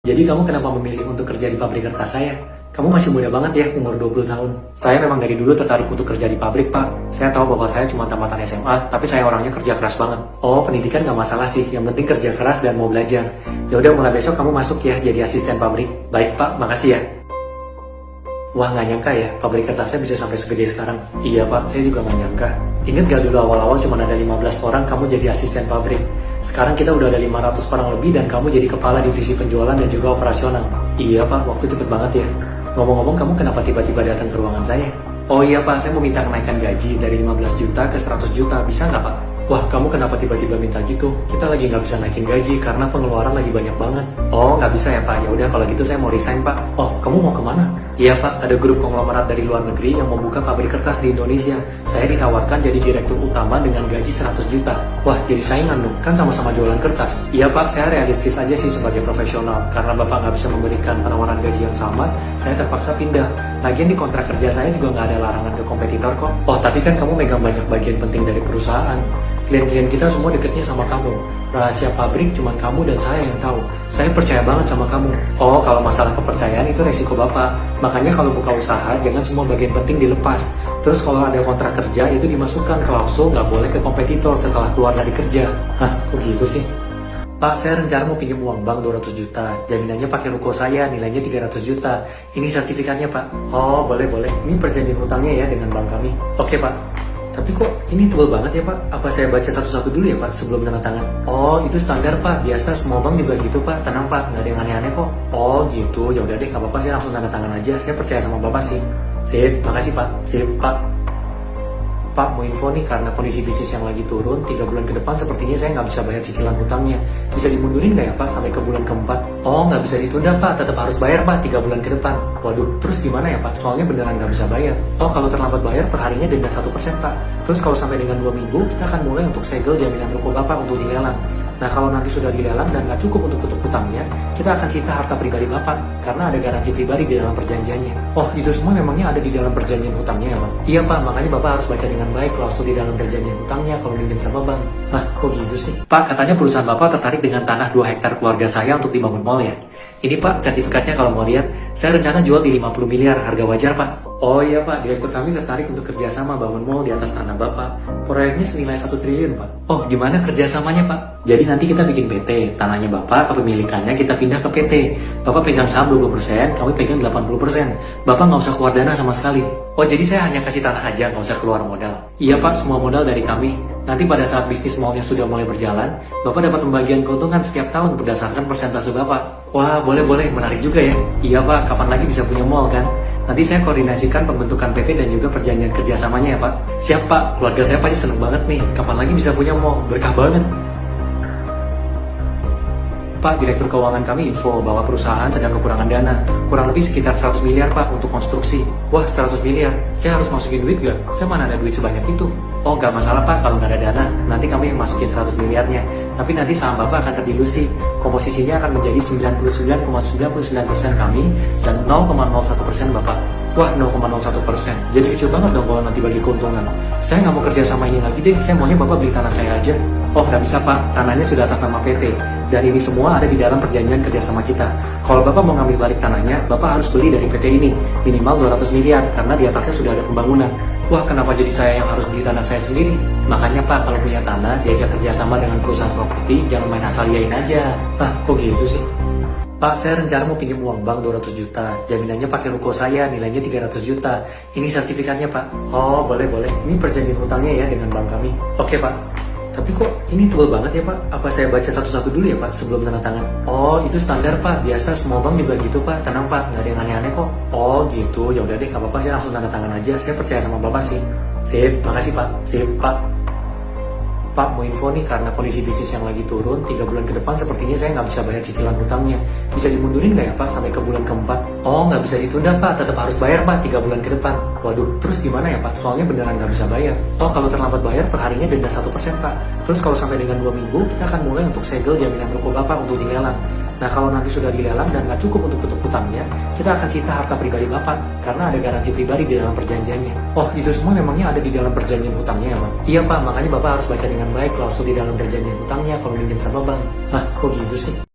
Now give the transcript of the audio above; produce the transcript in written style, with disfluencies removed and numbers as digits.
Jadi kamu kenapa memilih untuk kerja di pabrik kertas saya? Kamu masih muda banget ya, umur 20 tahun. Saya memang dari dulu tertarik untuk kerja di pabrik, Pak. Saya tahu bahwa saya cuma tamatan SMA, tapi saya orangnya kerja keras banget. Oh, pendidikan nggak masalah sih, yang penting kerja keras dan mau belajar. Ya udah, mulai besok kamu masuk ya jadi asisten pabrik. Baik, Pak, makasih ya. Wah, nggak nyangka ya, pabrik kertasnya bisa sampai segede sekarang. Iya, Pak, saya juga nggak nyangka. Ingat gak dulu awal-awal cuma ada 15 orang kamu jadi asisten pabrik. Sekarang kita udah ada 500 orang lebih dan kamu jadi kepala divisi penjualan dan juga operasional. Iya, Pak, waktu cepet banget ya. Ngomong-ngomong, kamu kenapa tiba-tiba datang ke ruangan saya? Oh iya, Pak, saya mau minta kenaikan gaji dari 15 juta ke 100 juta. Bisa nggak, Pak? Wah, kamu kenapa tiba-tiba minta gitu? Kita lagi nggak bisa naikin gaji karena pengeluaran lagi banyak banget. Oh, nggak bisa ya, Pak? Ya udah, kalau gitu saya mau resign, Pak. Oh, kamu mau kemana? Iya, Pak, ada grup konglomerat dari luar negeri yang mau buka pabrik kertas di Indonesia. Saya ditawarkan jadi direktur utama dengan gaji 100 juta. Wah, jadi saingan dong, kan sama-sama jualan kertas. Iya, Pak, saya realistis aja sih sebagai profesional. Karena Bapak nggak bisa memberikan penawaran gaji yang sama, saya terpaksa pindah. Lagian di kontrak kerja saya juga nggak ada larangan ke kompetitor kok. Oh, tapi kan kamu megang banyak bagian penting dari perusahaan. Klien-klien kita semua deketnya sama kamu. Rahasia pabrik cuma kamu dan saya yang tahu. Saya percaya banget sama kamu. Oh, kalau masalah kepercayaan itu resiko Bapak. Makanya kalau buka usaha, jangan semua bagian penting dilepas. Terus kalau ada kontrak kerja, itu dimasukkan klausul nggak boleh ke kompetitor setelah keluar dari kerja. Hah, kok gitu sih? Pak, saya rencana mau pinjam uang bank 200 juta. Jaminannya pakai ruko saya, nilainya 300 juta. Ini sertifikatnya, Pak. Oh, boleh. Ini perjanjian hutangnya ya dengan bank kami. Oke, Pak. Tapi kok ini tebal banget ya, Pak? Apa saya baca satu-satu dulu ya, Pak, sebelum tanda tangan? Oh, itu standar, Pak. Biasa semua bank juga gitu, Pak. Tenang, Pak. Nggak ada yang aneh-aneh kok. Oh, gitu. Ya udah deh, nggak apa-apa sih, langsung tanda tangan aja. Saya percaya sama Bapak sih. Sip, makasih, Pak. Sip, Pak. Pak, mau info nih, karena kondisi bisnis yang lagi turun, 3 bulan ke depan sepertinya saya nggak bisa bayar cicilan hutangnya. Bisa dimundurin nggak ya, Pak, sampai ke bulan keempat? Oh, nggak bisa ditunda, Pak. Tetap harus bayar, Pak, 3 bulan ke depan. Waduh, terus gimana ya, Pak? Soalnya beneran nggak bisa bayar. Oh, kalau terlambat bayar, perharinya denda 1%, Pak. Terus kalau sampai dengan 2 minggu, kita akan mulai untuk segel jaminan ruko Bapak untuk dilelang. Nah, kalau nanti sudah dilelang dan nggak cukup untuk tutup hutangnya, kita akan sita harta pribadi Bapak, karena ada garansi pribadi di dalam perjanjiannya. Oh, itu semua memangnya ada di dalam perjanjian hutangnya ya, Pak? Iya, Pak, makanya Bapak harus baca dengan baik klausul di dalam perjanjian hutangnya kalau minjem sama bank. Nah, kok gitu sih? Pak, katanya perusahaan Bapak tertarik dengan tanah 2 hektar keluarga saya untuk dibangun mall ya? Ini, Pak, sertifikatnya kalau mau lihat. Saya rencana jual di 50 miliar, harga wajar, Pak. Oh iya, Pak, direktur kami tertarik untuk kerjasama bangun mall di atas tanah Bapak. Proyeknya senilai 1 triliun, Pak. Oh, gimana kerjasamanya, Pak? Jadi nanti kita bikin PT, tanahnya Bapak, kepemilikannya kita pindah ke PT. Bapak pegang saham 20%, kami pegang 80%. Bapak nggak usah keluar dana sama sekali. Oh, jadi saya hanya kasih tanah aja, nggak usah keluar modal? Iya, Pak, semua modal dari kami. Nanti pada saat bisnis mallnya sudah mulai berjalan, Bapak dapat pembagian keuntungan setiap tahun berdasarkan persentase Bapak. Wah, boleh, menarik juga ya. Iya, Pak, kapan lagi bisa punya mall kan? Nanti saya koordinasikan pembentukan PT dan juga perjanjian kerjasamanya ya, Pak. Siap, Pak, keluarga saya pasti seneng banget nih. Kapan lagi bisa punya mall? Berkah banget. Pak, Direktur Keuangan kami info bahwa perusahaan sedang kekurangan dana. Kurang lebih sekitar 100 miliar, Pak, untuk konstruksi. Wah, 100 miliar? Saya harus masukin duit gak? Saya mana ada duit sebanyak itu? Oh, gak masalah, Pak, kalau nggak ada dana. Nanti kami yang masukin 100 miliarnya. Tapi nanti saham Bapak akan terdilusi. Komposisinya akan menjadi 99,99% kami dan 0,01% Bapak. Wah, 0,01%. Jadi kecil banget dong kalau nanti bagi keuntungan. Saya nggak mau kerja sama ini lagi deh. Saya maunya Bapak beli tanah saya aja. Oh, nggak bisa, Pak. Tanahnya sudah atas nama PT. Dan ini semua ada di dalam perjanjian kerjasama kita. Kalau Bapak mau ngambil balik tanahnya, Bapak harus beli dari PT ini. Minimal 200 miliar, karena di atasnya sudah ada pembangunan. Wah, kenapa jadi saya yang harus beli tanah saya sendiri? Makanya, Pak, kalau punya tanah, diajak kerjasama dengan perusahaan properti, jangan main asal iyain aja. Ah, kok gitu sih? Pak, saya rencana mau pinjam uang bank 200 juta. Jaminannya pakai ruko saya, nilainya 300 juta. Ini sertifikatnya, Pak. Oh, boleh. Ini perjanjian hutangnya ya dengan bank kami. Oke, Pak. Tapi kok ini tebal banget ya, Pak? Apa saya baca satu-satu dulu ya, Pak, sebelum tanda tangan? Oh, itu standar, Pak. Biasa semua bank juga gitu, Pak. Tenang, Pak. Nggak ada yang aneh-aneh kok. Oh, gitu. Ya udah deh, nggak apa-apa sih, langsung tanda tangan aja. Saya percaya sama Bapak sih. Sip, makasih, Pak. Sip, Pak. Pak, mau info nih, karena kondisi bisnis yang lagi turun, 3 bulan ke depan sepertinya saya nggak bisa bayar cicilan hutangnya. Bisa dimundurin nggak ya, Pak, sampai ke bulan keempat? Oh, nggak bisa ditunda, Pak. Tetap harus bayar, Pak, 3 bulan ke depan. Waduh, terus gimana ya, Pak? Soalnya beneran nggak bisa bayar. Oh, kalau terlambat bayar, perharinya denda 1%, Pak. Terus kalau sampai dengan 2 minggu, kita akan mulai untuk segel jaminan ruko Bapak untuk dilelang. Nah, kalau nanti sudah dilelang dan nggak cukup untuk tutup hutangnya, kita akan sita harta pribadi Bapak, karena ada garansi pribadi di dalam perjanjiannya. Oh, itu semua memangnya ada di dalam perjanjian hutangnya ya, Pak? Iya, Pak, makanya Bapak harus baca dengan baik klausul di dalam perjanjian hutangnya kalau minjem sama bank. Nah, kok gitu sih?